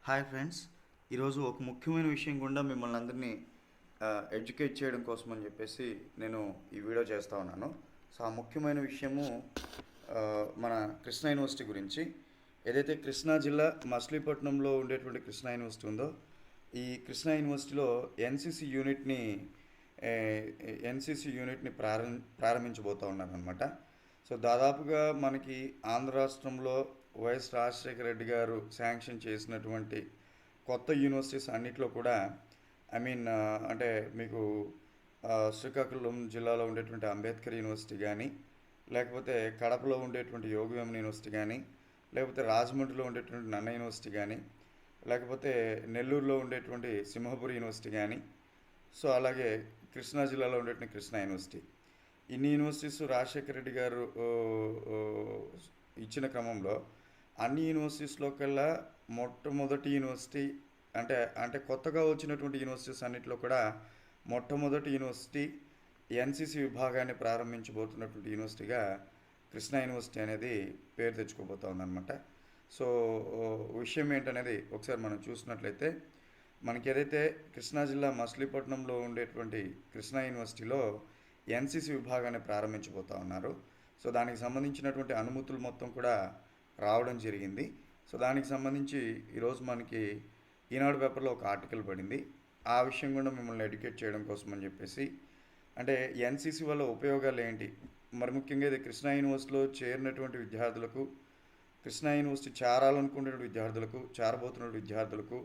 Hi friends. ఈరోజు ఒక ముఖ్యమైన విషయం గుండా మిమ్మల్ని అందరినీ ఎడ్యుకేట్ చేయడం కోసం అని చెప్పేసి నేను ఈ వీడియో చేస్తూ ఉన్నాను. సో ఆ ముఖ్యమైన విషయము ఆ, మన కృష్ణా యూనివర్సిటీ గురించి. ఏదైతే కృష్ణా జిల్లా మచిలీపట్నంలో ఉండేటువంటి కృష్ణా యూనివర్సిటీ ఉందో, ఈ కృష్ణా యూనివర్సిటీలో ఎన్సిసి యూనిట్ని ప్రారంభించబోతూ ఉన్నారనమాట. సో దాదాపుగా మనకి ఆంధ్ర రాష్ట్రంలో వైఎస్ రాజశేఖర రెడ్డి గారు శాంక్షన్ చేసినటువంటి కొత్త యూనివర్సిటీస్ అన్నిట్లో కూడా అంటే మీకు శ్రీకాకుళం జిల్లాలో ఉండేటువంటి అంబేద్కర్ యూనివర్సిటీ కానీ, లేకపోతే కడపలో ఉండేటువంటి యోగివేమన యూనివర్సిటీ కానీ, లేకపోతే రాజమండ్రిలో ఉండేటువంటి నన్న యూనివర్సిటీ కానీ, లేకపోతే నెల్లూరులో ఉండేటువంటి సింహపురి యూనివర్సిటీ కానీ, సో అలాగే కృష్ణా జిల్లాలో ఉండేటువంటి కృష్ణా యూనివర్సిటీ. ఇన్ని యూనివర్సిటీస్ రాజశేఖర రెడ్డి గారు ఇచ్చిన క్రమంలో అన్ని యూనివర్సిటీస్లో కల్లా మొట్టమొదటి యూనివర్సిటీ అంటే అంటే కొత్తగా వచ్చినటువంటి యూనివర్సిటీస్ అన్నింటిలో కూడా మొట్టమొదటి యూనివర్సిటీ ఎన్సిసి విభాగాన్ని ప్రారంభించబోతున్నటువంటి యూనివర్సిటీగా కృష్ణా యూనివర్సిటీ అనేది పేరు తెచ్చుకోబోతా ఉందన్నమాట. సో విషయం ఏంటనేది ఒకసారి మనం చూసినట్లయితే, మనకి ఏదైతే కృష్ణా జిల్లా మచిలీపట్నంలో ఉండేటువంటి కృష్ణా యూనివర్సిటీలో ఎన్సిసి విభాగాన్ని ప్రారంభించబోతా ఉన్నారు. సో దానికి సంబంధించినటువంటి అనుమతులు మొత్తం కూడా రావడం జరిగింది. సో దానికి సంబంధించి ఈరోజు మనకి ఈనాడు పేపర్లో ఒక ఆర్టికల్ పడింది. ఆ విషయం కూడా మిమ్మల్ని ఎడ్యుకేట్ చేయడం కోసం అని చెప్పేసి, అంటే ఎన్సిసి వల్ల ఉపయోగాలు ఏంటి, మరి ముఖ్యంగా ఇది కృష్ణా యూనివర్సిటీలో చేరినటువంటి విద్యార్థులకు, కృష్ణా యూనివర్సిటీ చేరాలనుకునే విద్యార్థులకు, చేరబోతున్న విద్యార్థులకు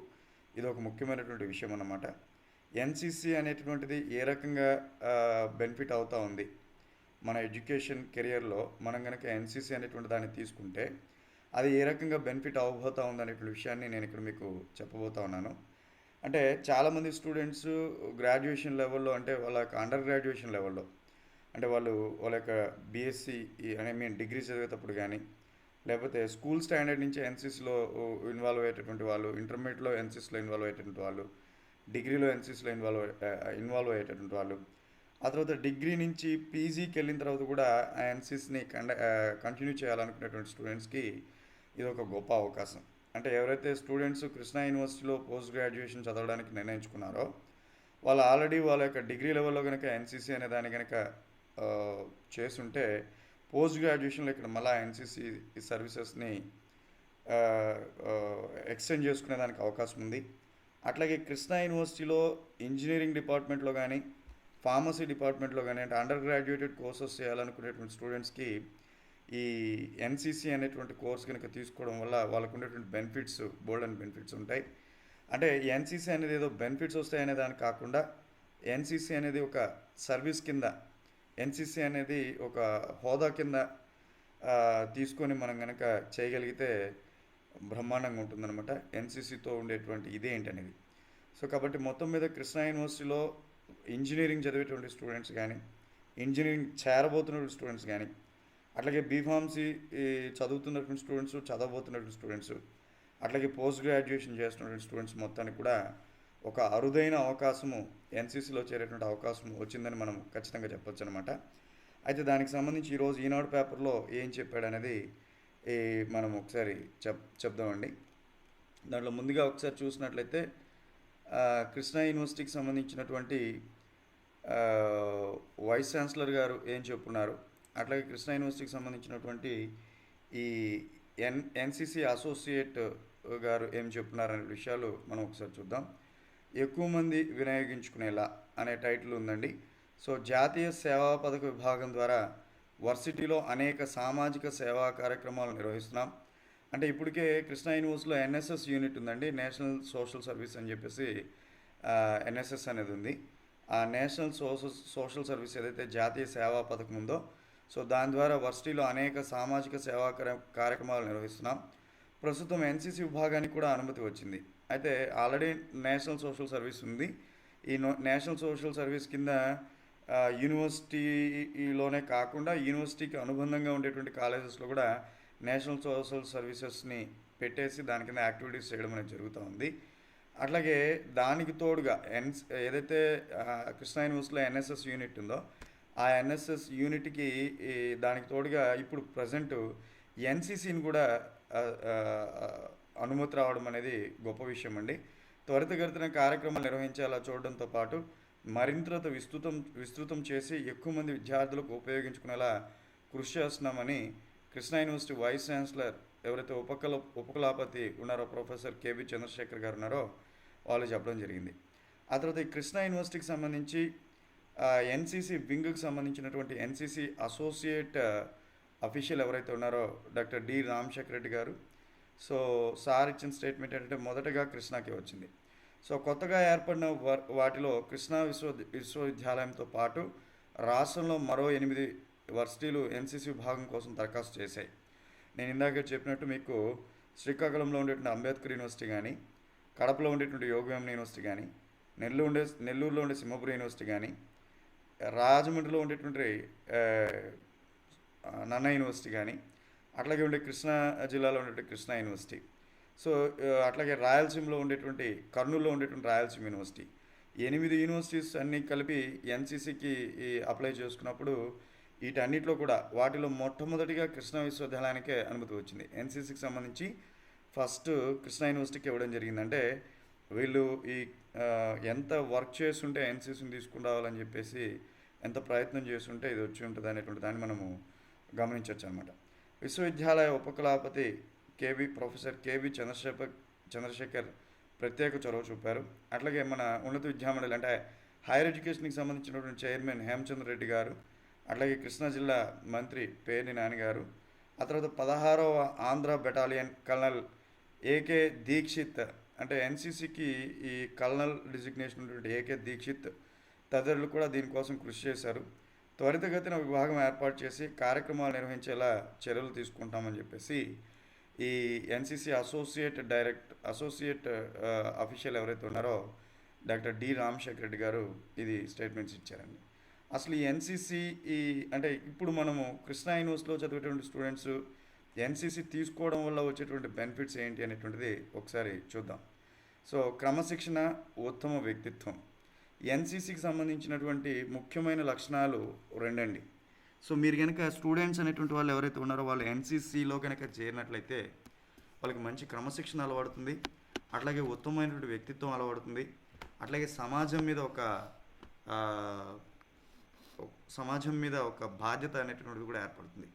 ఇది ఒక ముఖ్యమైనటువంటి విషయం అన్నమాట. ఎన్సిసి అనేటువంటిది ఏ రకంగా బెనిఫిట్ అవుతూ ఉంది మన ఎడ్యుకేషన్ కెరియర్లో, మనం కనుక ఎన్సిసి అనేటువంటి దాన్ని తీసుకుంటే అది ఏ రకంగా బెనిఫిట్ అవ్వబోతూ ఉంది అనేటువంటి విషయాన్ని నేను ఇక్కడ మీకు చెప్పబోతా ఉన్నాను. అంటే చాలామంది స్టూడెంట్స్ గ్రాడ్యుయేషన్ లెవెల్లో, అంటే వాళ్ళ యొక్క అండర్ గ్రాడ్యుయేషన్ లెవెల్లో, అంటే వాళ్ళ యొక్క బీఎస్సీ డిగ్రీ చదివేటప్పుడు కానీ, లేకపోతే స్కూల్ స్టాండర్డ్ నుంచి ఎన్సిసిలో ఇన్వాల్వ్ అయ్యేటటువంటి వాళ్ళు, ఇంటర్మీడియట్లో ఎన్సిసిలో ఇన్వాల్వ్ అయ్యేటటువంటి వాళ్ళు, డిగ్రీలో ఎన్సిసిలో ఇన్వాల్వ్ అయ్యేటటువంటి వాళ్ళు, ఆ తర్వాత డిగ్రీ నుంచి పీజీకి వెళ్ళిన తర్వాత కూడా ఆ ఎన్సిసిని కంటిన్యూ చేయాలనుకునేటువంటి స్టూడెంట్స్కి ఇది ఒక గొప్ప అవకాశం. అంటే ఎవరైతే స్టూడెంట్స్ కృష్ణా యూనివర్సిటీలో పోస్ట్ గ్రాడ్యుయేషన్ చదవడానికి నిర్ణయించుకున్నారో, వాళ్ళు ఆల్రెడీ వాళ్ళ యొక్క డిగ్రీ లెవెల్లో కనుక ఎన్సిసి అనే దాన్ని కనుక చేస్తుంటే, పోస్ట్ గ్రాడ్యుయేషన్లో ఇక్కడ మళ్ళీ ఎన్సిసి సర్వీసెస్ని ఎక్స్టెండ్ చేసుకునే దానికి అవకాశం ఉంది. అట్లాగే కృష్ణా యూనివర్సిటీలో ఇంజనీరింగ్ డిపార్ట్మెంట్లో కానీ, ఫార్మసీ డిపార్ట్మెంట్లో కానీ, అంటే అండర్ గ్రాడ్యుయేటెడ్ కోర్సెస్ చేయాలనుకునేటువంటి స్టూడెంట్స్కి ఈ ఎన్సిసి అనేటువంటి కోర్స్ కనుక తీసుకోవడం వల్ల వాళ్ళకు ఉండేటువంటి బెనిఫిట్స్, బోల్డ్ అండ్ బెనిఫిట్స్ ఉంటాయి. అంటే ఎన్సిసి అనేది ఏదో బెనిఫిట్స్ వస్తాయనే దానికి కాకుండా, ఎన్సిసి అనేది ఒక సర్వీస్ కింద, ఎన్సిసి అనేది ఒక హోదా కింద తీసుకొని మనం కనుక చేయగలిగితే బ్రహ్మాండంగా ఉంటుందన్నమాట ఎన్సిసితో ఉండేటువంటి ఇదేంటనేది. సో కాబట్టి మొత్తం మీద కృష్ణా యూనివర్సిటీలో ఇంజనీరింగ్ చదివేటువంటి స్టూడెంట్స్ కానీ, ఇంజనీరింగ్ చేరబోతున్న స్టూడెంట్స్ కానీ, అట్లాగే బీఫార్మసీ చదువుతున్నటువంటి స్టూడెంట్స్, చదవబోతున్నటువంటి స్టూడెంట్స్, అట్లాగే పోస్ట్ గ్రాడ్యుయేషన్ చేస్తున్నటువంటి స్టూడెంట్స్ మొత్తానికి కూడా ఒక అరుదైన అవకాశము, ఎన్సీసీలో చేరేటువంటి అవకాశం వచ్చిందని మనం ఖచ్చితంగా చెప్పొచ్చు అనమాట. అయితే దానికి సంబంధించి ఈరోజు ఈనాడు పేపర్లో ఏం చెప్పాడనేది మనం ఒకసారి చెప్దామండి. దాంట్లో ముందుగా ఒకసారి చూసినట్లయితే, కృష్ణా యూనివర్సిటీకి సంబంధించినటువంటి వైస్ ఛాన్సలర్ గారు ఏం చెప్పున్నారు, అట్లాగే కృష్ణా యూనివర్సిటీకి సంబంధించినటువంటి ఈ ఎన్సిసి అసోసియేట్ గారు ఏం చెప్తున్నారనే విషయాలు మనం ఒకసారి చూద్దాం. ఎక్కువ మంది వినియోగించుకునేలా అనే టైటిల్ ఉందండి. సో జాతీయ సేవా పథక విభాగం ద్వారా వర్సిటీలో అనేక సామాజిక సేవా కార్యక్రమాలు నిర్వహిస్తున్నాం. అంటే ఇప్పటికే కృష్ణా యూనివర్సిటీలో ఎన్ఎస్ఎస్ యూనిట్ ఉందండి, నేషనల్ సోషల్ సర్వీస్ అని చెప్పేసి ఎన్ఎస్ఎస్ అనేది ఉంది. ఆ నేషనల్ సోషల్ సర్వీస్ ఏదైతే జాతీయ సేవా పథకం ఉందో, సో దాని ద్వారా వర్సిటీలో అనేక సామాజిక సేవా కార్యక్రమాలు నిర్వహిస్తున్నాం. ప్రస్తుతం ఎన్సిసి విభాగానికి కూడా అనుమతి వచ్చింది. అయితే ఆల్రెడీ నేషనల్ సోషల్ సర్వీస్ ఉంది. ఈ నేషనల్ సోషల్ సర్వీస్ కింద యూనివర్సిటీలోనే కాకుండా యూనివర్సిటీకి అనుబంధంగా ఉండేటువంటి కాలేజెస్లో కూడా నేషనల్ సోషల్ సర్వీసెస్ని పెట్టేసి దాని కింద యాక్టివిటీస్ చేయడం అనేది జరుగుతూ ఉంది. అట్లాగే దానికి తోడుగా ఏదైతే కృష్ణా యూనివర్సిటీలో ఎన్ఎస్ఎస్ యూనిట్ ఉందో, ఆ ఎన్ఎస్ఎస్ యూనిట్కి దానికి తోడుగా ఇప్పుడు ప్రజెంట్ ఎన్సిసిని కూడా అనుమతి రావడం అనేది గొప్ప విషయం అండి. త్వరితగతిన కార్యక్రమాలు నిర్వహించేలా చూడడంతో పాటు మరింత విస్తృతం చేసి ఎక్కువ మంది విద్యార్థులకు ఉపయోగించుకునేలా కృషి చేస్తున్నామని కృష్ణా యూనివర్సిటీ వైస్ ఛాన్సలర్ ఎవరైతే ఉపకులాపతి ఉన్నారో ప్రొఫెసర్ కేబి చంద్రశేఖర్ గారు ఉన్నారో వాళ్ళు చెప్పడం జరిగింది. ఆ తర్వాత ఈ కృష్ణా యూనివర్సిటీకి సంబంధించి ఎన్సీసీ వింగ్కి సంబంధించినటువంటి ఎన్సీసీ అసోసియేట్ అఫీషియల్ ఎవరైతే ఉన్నారో డాక్టర్ డి రామశేఖర్ రెడ్డి గారు. సో సార్ ఇచ్చిన స్టేట్మెంట్ ఏంటంటే మొదటగా కృష్ణాకి వచ్చింది. సో కొత్తగా ఏర్పడిన వాటిలో కృష్ణా విశ్వవిద్యాలయంతో పాటు రాష్ట్రంలో మరో 8 వర్సిటీలు ఎన్సీసీ విభాగం కోసం దరఖాస్తు చేశాయి. నేను ఇందాక చెప్పినట్టు మీకు శ్రీకాకుళంలో ఉండేటువంటి అంబేద్కర్ యూనివర్సిటీ కానీ, కడపలో ఉండేటువంటి యోగవేమన యూనివర్సిటీ కానీ, నెల్లూరులో ఉండే సింహపురి యూనివర్సిటీ కానీ, రాజమండ్రిలో ఉండేటువంటి నన్న యూనివర్సిటీ కానీ, అట్లాగే ఉండే కృష్ణా జిల్లాలో ఉండేటువంటి కృష్ణా యూనివర్సిటీ, సో అట్లాగే రాయలసీమలో ఉండేటువంటి కర్నూలులో ఉండేటువంటి రాయలసీమ యూనివర్సిటీ, 8 యూనివర్సిటీస్ అన్నీ కలిపి ఎన్సీసీకి అప్లై చేసుకున్నప్పుడు వీటన్నిటిలో కూడా వాటిలో మొట్టమొదటిగా కృష్ణా విశ్వవిద్యాలయానికే అనుమతి వచ్చింది. ఎన్సీసీకి సంబంధించి ఫస్ట్ కృష్ణా యూనివర్సిటీకి ఇవ్వడం జరిగిందంటే వీళ్ళు ఎంత వర్క్ చేస్తుంటే ఎన్సీసీని తీసుకుని రావాలని చెప్పేసి ఎంత ప్రయత్నం చేస్తుంటే ఇది వచ్చి ఉంటుంది అనేటువంటి దాన్ని మనము గమనించవచ్చు అనమాట. విశ్వవిద్యాలయ ఉపకులాపతి ప్రొఫెసర్ కేబి చంద్రశేఖర్ ప్రత్యేక చొరవ చూపారు. అట్లాగే మన ఉన్నత విద్యామండలి అంటే హైయర్ ఎడ్యుకేషన్కి సంబంధించినటువంటి చైర్మన్ హేమచంద్ర రెడ్డి గారు, అట్లాగే కృష్ణా జిల్లా మంత్రి పేర్ని నాని గారు, ఆ తర్వాత 16వ Andhra battalion colonel AK Dikshit, అంటే ఎన్సీసీకి ఈ కల్నల్ డిజిగ్నేషన్ ఉన్నటువంటి ఏకే దీక్షిత్ తదితరులు కూడా దీనికోసం కృషి చేశారు. త్వరితగతిన విభాగం ఏర్పాటు చేసి కార్యక్రమాలు నిర్వహించేలా చర్యలు తీసుకుంటామని చెప్పేసి ఈ ఎన్సీసీ అసోసియేట్ అఫీషియల్ ఎవరైతే ఉన్నారో డాక్టర్ డి రామశేఖర్ రెడ్డి గారు ఇది స్టేట్మెంట్స్ ఇచ్చారండి. అసలు ఈ ఎన్సీసీ అంటే ఇప్పుడు మనము కృష్ణా యూనివర్సిటీలో చదివేటువంటి స్టూడెంట్స్ ఎన్సీసీ తీసుకోవడం వల్ల వచ్చేటువంటి బెనిఫిట్స్ ఏంటి అనేటువంటిది ఒకసారి చూద్దాం. సో క్రమశిక్షణ, ఉత్తమ వ్యక్తిత్వం, ఎన్సీసీకి సంబంధించినటువంటి ముఖ్యమైన లక్షణాలు 2 అండి. సో మీరు కనుక స్టూడెంట్స్ అనేటువంటి వాళ్ళు ఎవరైతే ఉన్నారో వాళ్ళు ఎన్సీసీలో కనుక చేరినట్లయితే వాళ్ళకి మంచి క్రమశిక్షణ అలవడుతుంది, అట్లాగే ఉత్తమమైనటువంటి వ్యక్తిత్వం అలవడుతుంది, అట్లాగే సమాజం మీద ఒక బాధ్యత అనేటువంటిది కూడా ఏర్పడుతుంది.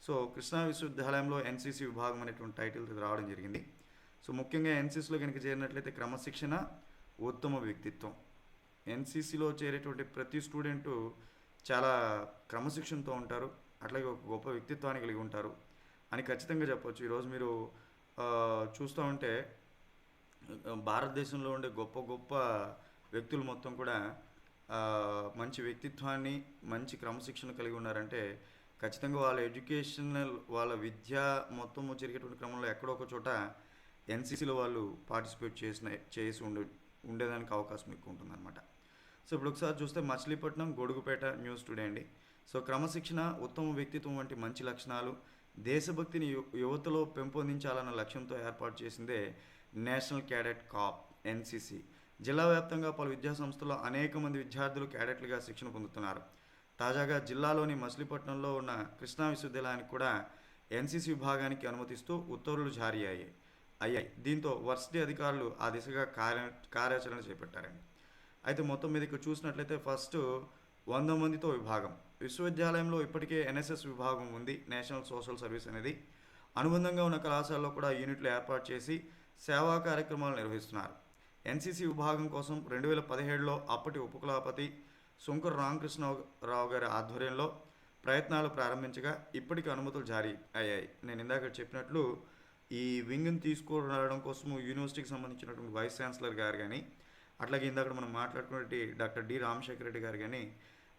సో కృష్ణా విశ్వవిద్యాలయంలో ఎన్సీసీ విభాగం అనేటువంటి టైటిల్ రావడం జరిగింది. సో ముఖ్యంగా ఎన్సీసీలో కనుక చేరినట్లయితే క్రమశిక్షణ, ఉత్తమ వ్యక్తిత్వం. ఎన్సీసీలో చేరేటువంటి ప్రతి స్టూడెంటు చాలా క్రమశిక్షణతో ఉంటారు, అట్లాగే ఒక గొప్ప వ్యక్తిత్వాన్ని కలిగి ఉంటారు అని ఖచ్చితంగా చెప్పవచ్చు. ఈరోజు మీరు చూస్తూ ఉంటే భారతదేశంలో ఉండే గొప్ప వ్యక్తులు మొత్తం కూడా మంచి వ్యక్తిత్వాన్ని, మంచి క్రమశిక్షణ కలిగి ఉన్నారంటే ఖచ్చితంగా వాళ్ళ విద్య మొత్తం జరిగేటువంటి క్రమంలో ఎక్కడో ఒక చోట ఎన్సీసీలో వాళ్ళు పార్టిసిపేట్ చేసి ఉండేదానికి అవకాశం ఎక్కువ ఉంటుందన్నమాట. సో ఇప్పుడు ఒకసారి చూస్తే మచిలీపట్నం, గొడుగుపేట న్యూస్ టుడే అండి. సో క్రమశిక్షణ, ఉత్తమ వ్యక్తిత్వం వంటి మంచి లక్షణాలు దేశభక్తిని యువతలో పెంపొందించాలన్న లక్ష్యంతో ఏర్పాటు చేసిందే నేషనల్ క్యాడెట్ కార్ప్ ఎన్సీసీ. జిల్లా వ్యాప్తంగా పలు విద్యాసంస్థల్లో అనేక మంది విద్యార్థులు క్యాడెట్లుగా శిక్షణ పొందుతున్నారు. తాజాగా జిల్లాలోని మచిలీపట్నంలో ఉన్న కృష్ణా విశ్వవిద్యాలయానికి కూడా ఎన్సీసీ విభాగానికి అనుమతిస్తూ ఉత్తర్వులు జారీ అయ్యాయి. దీంతో వర్సిటీ అధికారులు ఆ దిశగా కార్యాచరణ చేపట్టారండి. అయితే మొత్తం మీద ఇక్కడ చూసినట్లయితే ఫస్ట్ 100 మందితో విభాగం. విశ్వవిద్యాలయంలో ఇప్పటికే ఎన్ఎస్ఎస్ విభాగం ఉంది, నేషనల్ సోషల్ సర్వీస్ అనేది. అనుబంధంగా ఉన్న కళాశాలలో కూడా యూనిట్లు ఏర్పాటు చేసి సేవా కార్యక్రమాలు నిర్వహిస్తున్నారు. ఎన్సీసీ విభాగం కోసం 2017లో అప్పటి ఉపకులాపతి శంకర్ రామకృష్ణరావు గారి ఆధ్వర్యంలో ప్రయత్నాలు ప్రారంభించగా ఇప్పటికి అనుమతులు జారీ అయ్యాయి. నేను ఇందాక చెప్పినట్లు ఈ వింగ్ని తీసుకురావడం కోసము యూనివర్సిటీకి సంబంధించినటువంటి వైస్ ఛాన్సలర్ గారు కానీ, అట్లాగే ఇందాక మనం మాట్లాడుకున్నటువంటి డాక్టర్ డి రామశేఖర్ రెడ్డి గారు కానీ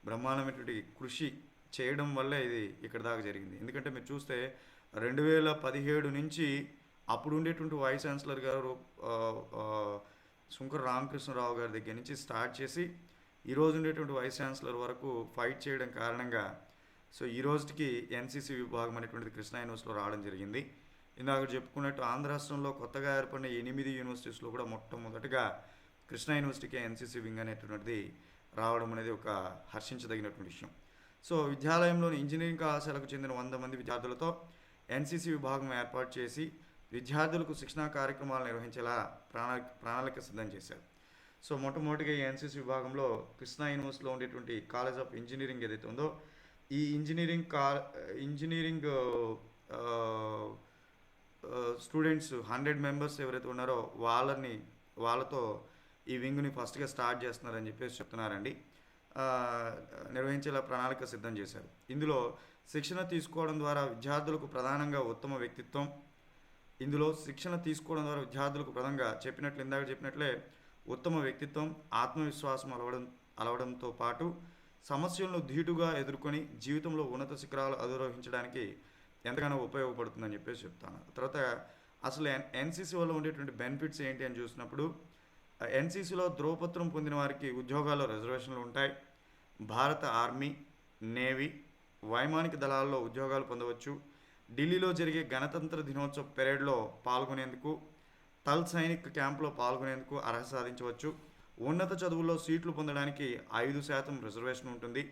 బ్రహ్మాండమైనటువంటి కృషి చేయడం వల్లే ఇది ఇక్కడ దాకా జరిగింది. ఎందుకంటే మీరు చూస్తే 2017 నుంచి అప్పుడు ఉండేటువంటి వైస్ ఛాన్సలర్ గారు శంకర్ రామకృష్ణరావు గారి దగ్గర నుంచి స్టార్ట్ చేసి ఈరోజు ఉండేటువంటి వైస్ ఛాన్సలర్ వరకు ఫైట్ చేయడం కారణంగా సో ఈ రోజుకి ఎన్సీసీ విభాగం అనేటువంటిది కృష్ణా యూనివర్సిటీలో రావడం జరిగింది. ఇందాక చెప్పుకున్నట్టు ఆంధ్ర రాష్ట్రంలో కొత్తగా ఏర్పడిన 8 యూనివర్సిటీస్లో కూడా మొట్టమొదటిగా కృష్ణా యూనివర్సిటీకి ఎన్సీసీ వింగ్ అనేటువంటిది రావడం అనేది ఒక హర్షించదగినటువంటి విషయం. సో విద్యాలయంలోని ఇంజనీరింగ్ కళాశాలకు చెందిన 100 మంది విద్యార్థులతో ఎన్సీసీ విభాగం ఏర్పాటు చేసి విద్యార్థులకు శిక్షణా కార్యక్రమాలు నిర్వహించేలా ప్రణాళిక సిద్ధం చేశారు. సో మొట్టమొదటిగా ఈ ఎన్సీసీ విభాగంలో కృష్ణా యూనివర్సిటీలో ఉండేటువంటి కాలేజ్ ఆఫ్ ఇంజనీరింగ్ ఏదైతే ఉందో ఈ ఇంజనీరింగ్ స్టూడెంట్స్ 100 మెంబర్స్ ఎవరైతే ఉన్నారో వాళ్ళతో ఈ వింగ్ని ఫస్ట్గా స్టార్ట్ చేస్తున్నారని చెప్పేసి చెప్తున్నారండి. నిర్వహించేలా ప్రణాళిక సిద్ధం చేశారు. ఇందులో శిక్షణ తీసుకోవడం ద్వారా విద్యార్థులకు ప్రధానంగా ఇందాక చెప్పినట్లే ఉత్తమ వ్యక్తిత్వం, ఆత్మవిశ్వాసం అలవడంతో పాటు సమస్యలను ధీటుగా ఎదుర్కొని జీవితంలో ఉన్నత శిఖరాలు అధిరోహించడానికి ఎంతగానో ఉపయోగపడుతుందని చెప్పేసి చెప్తాను. తర్వాత అసలు ఎన్సీసీ వల్ల ఉండేటువంటి బెనిఫిట్స్ ఏంటి అని చూసినప్పుడు ఎన్సీసీలో ధ్రువపత్రం పొందిన వారికి ఉద్యోగాల్లో రిజర్వేషన్లు ఉంటాయి. భారత ఆర్మీ, నేవీ, వైమానిక దళాల్లో ఉద్యోగాలు పొందవచ్చు. ఢిల్లీలో జరిగే గణతంత్ర దినోత్సవ పెరేడ్లో పాల్గొనేందుకు, తల్ సైనిక్ క్యాంపులో పాల్గొనేందుకు అర్హత సాధించవచ్చు. ఉన్నత చదువుల్లో సీట్లు పొందడానికి 5% రిజర్వేషన్ ఉంటుంది.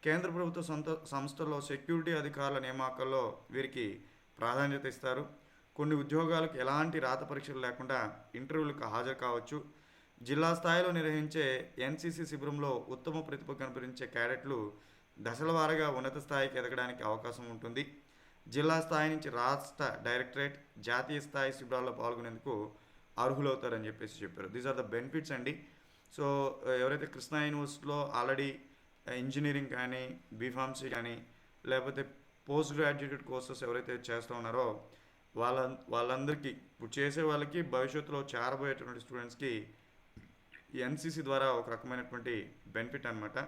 కేంద్ర ప్రభుత్వ సంస్థల్లో సెక్యూరిటీ అధికారుల నియామకాల్లో వీరికి ప్రాధాన్యత ఇస్తారు. కొన్ని ఉద్యోగాలకు ఎలాంటి రాత పరీక్షలు లేకుండా ఇంటర్వ్యూలకు హాజరు కావచ్చు. జిల్లా స్థాయిలో నిర్వహించే ఎన్సీసీ శిబిరంలో ఉత్తమ ప్రతిభ కనబరించే క్యాడెట్లు దశల వారీగా ఉన్నత స్థాయికి ఎదగడానికి అవకాశం ఉంటుంది. జిల్లా స్థాయి నుంచి రాష్ట్ర డైరెక్టరేట్, జాతీయ స్థాయి శిబిరాల్లో పాల్గొనేందుకు అర్హులవుతారని చెప్పేసి చెప్పారు. దీస్ ఆర్ ద బెనిఫిట్స్ అండి. సో ఎవరైతే కృష్ణా యూనివర్సిటీలో ఆల్రెడీ ఇంజనీరింగ్ కానీ, బీఫార్మసీ కానీ, లేకపోతే పోస్ట్ గ్రాడ్యుయేట్ కోర్సెస్ ఎవరైతే చేస్తూ ఉన్నారో వాళ్ళందరికీ ఇప్పుడు చేసే వాళ్ళకి భవిష్యత్తులో చేరబోయేటువంటి స్టూడెంట్స్కి ఎన్సీసీ ద్వారా ఒక రకమైనటువంటి బెనిఫిట్ అనమాట.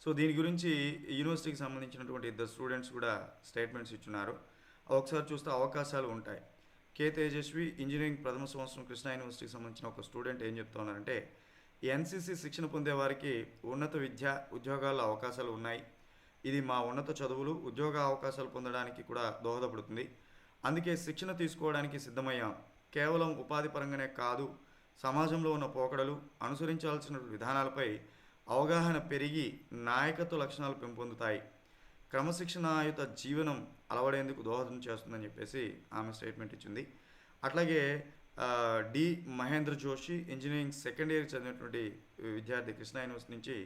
సో దీని గురించి యూనివర్సిటీకి సంబంధించినటువంటి 2 స్టూడెంట్స్ కూడా స్టేట్మెంట్స్ ఇచ్చున్నారు. ఒకసారి చూస్తే అవకాశాలు ఉంటాయి. కే తేజస్వి ఇంజనీరింగ్ ప్రథమ సంవత్సరం కృష్ణా యూనివర్సిటీకి సంబంధించిన ఒక స్టూడెంట్ ఏం చెప్తా ఉన్నారంటే, ఎన్సీసీ శిక్షణ పొందే వారికి ఉన్నత విద్య, ఉద్యోగాల్లో అవకాశాలు ఉన్నాయి. ఇది మా ఉన్నత చదువులు, ఉద్యోగ అవకాశాలు పొందడానికి కూడా దోహదపడుతుంది. అందుకే శిక్షణ తీసుకోవడానికి సిద్ధమయ్యాం. కేవలం ఉపాధి పరంగానే కాదు, సమాజంలో ఉన్న పోకడలు, అనుసరించాల్సిన విధానాలపై అవగాహన పెరిగి నాయకత్వ లక్షణాలు పెంపొందుతాయి. క్రమశిక్షణాయుత జీవనం అలవడేందుకు దోహదం చేస్తుందని చెప్పేసి ఆమె స్టేట్మెంట్ ఇచ్చింది. అట్లాగే D Mahendra Joshi engineering second year చదివినటువంటి విద్యార్థి కృష్ణా యూనివర్సిటీ నుంచి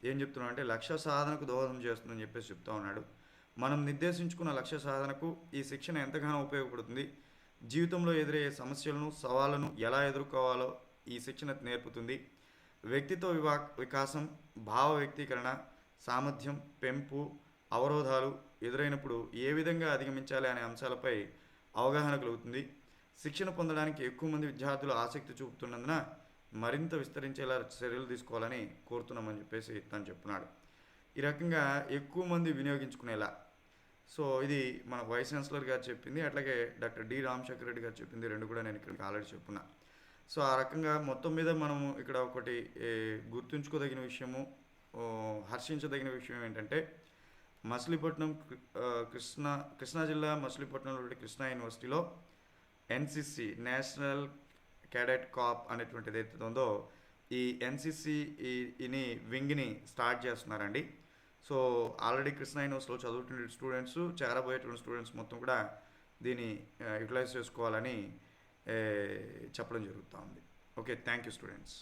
ఏం చెప్తున్నాడు అంటే, లక్ష్య సాధనకు దోహదం చేస్తుందని చెప్పేసి చెప్తా ఉన్నాడు. మనం నిర్దేశించుకున్న లక్ష్య సాధనకు ఈ శిక్షణ ఎంతగానో ఉపయోగపడుతుంది. జీవితంలో ఎదురయ్యే సమస్యలను, సవాళ్లను ఎలా ఎదుర్కోవాలో ఈ శిక్షణ నేర్పుతుంది. వ్యక్తిత్వ వికాసం, భావ వ్యక్తీకరణ, సామర్థ్యం పెంపు, అవరోధాలు ఎదురైనప్పుడు ఏ విధంగా అధిగమించాలి అనే అంశాలపై అవగాహన కలుగుతుంది. శిక్షణ పొందడానికి ఎక్కువ మంది విద్యార్థులు ఆసక్తి చూపుతున్నందున మరింత విస్తరించేలా చర్యలు తీసుకోవాలని కోరుతున్నామని చెప్పేసి తను చెప్తున్నాడు. ఈ రకంగా ఎక్కువ మంది వినియోగించుకునేలా. సో ఇది మన వైస్ ఛాన్సలర్ గారు చెప్పింది, అట్లాగే డాక్టర్ డి రామశేఖర్ రెడ్డి గారు చెప్పింది, 2 కూడా నేను ఇక్కడ ఆల్రెడీ చెప్పున్నా. సో ఆ రకంగా మొత్తం మీద మనము ఇక్కడ ఒకటి గుర్తుంచుకోదగిన విషయము, హర్షించదగిన విషయం ఏంటంటే, మచిలీపట్నం కృష్ణా జిల్లా మచిలీపట్నంలోని కృష్ణా యూనివర్సిటీలో ఎన్సీసీ నేషనల్ క్యాడెట్ కాప్ అనేటువంటిది ఏదైతే ఉందో ఈ ఎన్సీసీని వింగ్ని స్టార్ట్ చేస్తున్నారండి. సో ఆల్రెడీ కృష్ణా యూనివర్సిటీలో చదువుతున్న స్టూడెంట్స్, చేరబోయేటువంటి స్టూడెంట్స్ మొత్తం కూడా దీన్ని యూటిలైజ్ చేసుకోవాలని చెప్పడం జరుగుతూ ఉంది. Okay, thank you students.